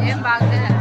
ఏం బాగలేదు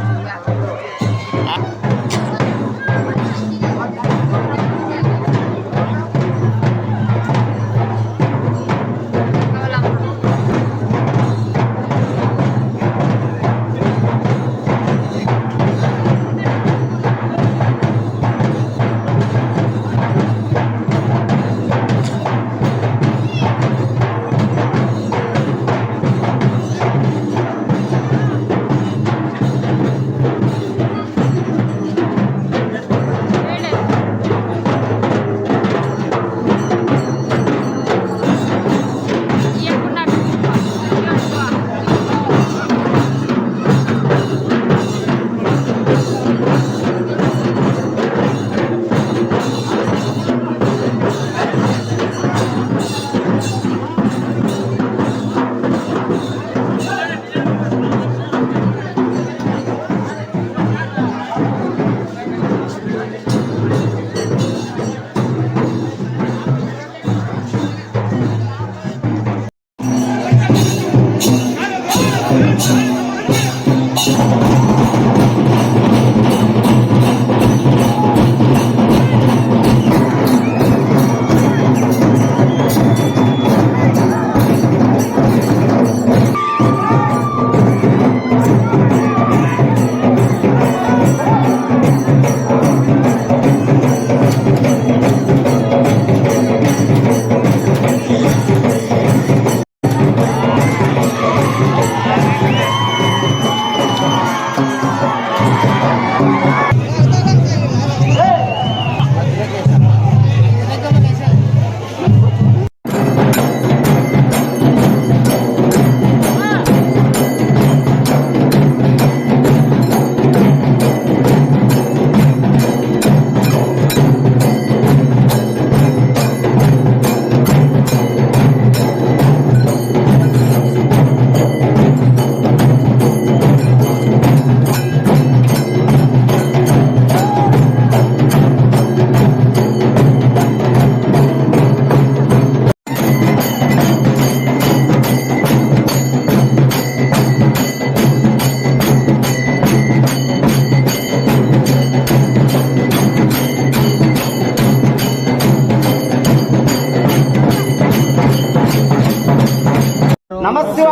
నమశివ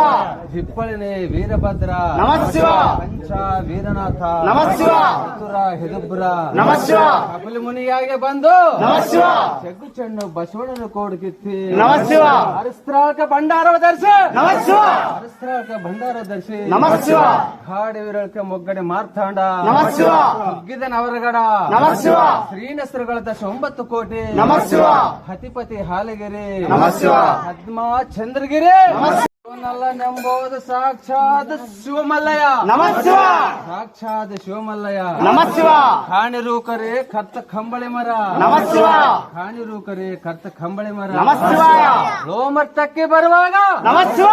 ಹಿಪ್ಪಳಿನಿ ವೀರಭದ್ರ ನಮಶಿವ ಪಂಚ ವೀರನಾಥ ನಮಶಿವ ಚತುರ ಹಿದುಬ್ರ ನಮಶಿವ ಕಪಿಲ ಮುನಿಯಾಗೆ ಬಂದು ನಮಶಿವ ಚೆಗ್ಗು ಚೆಂಡು ಬಸವಣ್ಣನ ಕೋಡ್ಕಿತ್ತಿ ನಮಶಿವ ಹರಿಸ್ತ್ರಾಳಕ ಭಂಡಾರವ ಧರಿಸಿ ನಮಶಿವ ಹರಿಸ್ತ್ರಾಳಕ ಭಂಡಾರ ಧರಿಸಿ ನಮಶಿವ ಹಾಡಿ ವೀರಳಕ ಮೊಗ್ಗಡೆ ಮಾರ್ತಾಂಡ ನಮಶಿವ ಹುಗ್ಗಿದ ನವರಗಡ ನಮಶಿವ ಶ್ರೀನಸ್ತ್ರಗಳ 9 ಕೋಟಿ ನಮಶಿವ ಹತಿಪತಿ ಹಾಲಗಿರಿ ನಮಶಿವ ಪದ್ಮ ಚಂದ್ರಗಿರಿ ನೆಂಬುದು ಸಾಕ್ಷಾತ್ ಶಿವಮಲ್ಲಯ್ಯ ನಮಶಿವ ಸಾಕ್ಷಾತ್ ಶಿವಮಲ್ಲಯ್ಯ ನಮಶಿವ ಕಾಣಿರೂಕರೆ ಕರ್ತ ಕಂಬಳಿ ಮರ ನಮಶಿವ ಕಾಣಿರೂಕರೆ ಕರ್ತ ಕಂಬಳಿ ಮರ ನಮಶಿವ ಲೋಮರ್ತಕ್ಕೆ ಬರುವಾಗ ನಮಶಿವ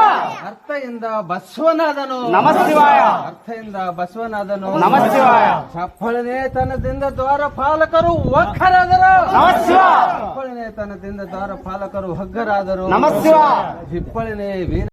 ಅರ್ಥದಿಂದ ಬಸವನಾದನು ನಮಶಿವಾಯ ಅರ್ಥದಿಂದ ಬಸವನಾದನು ನಮಶಿವಾಯ ಚಪ್ಪಳನೆ ತನದಿಂದ ದ್ವಾರ ಪಾಲಕರು ಒಕ್ಕರಾದರು ನಮಶಿವ ಚಪ್ಪಳನೆ ತನದಿಂದ ದ್ವಾರ ಪಾಲಕರು ಹೊಗ್ಗರಾದರು ನಮಶಿವ ಹಿಪ್ಪಳಿನೇ ವೀರ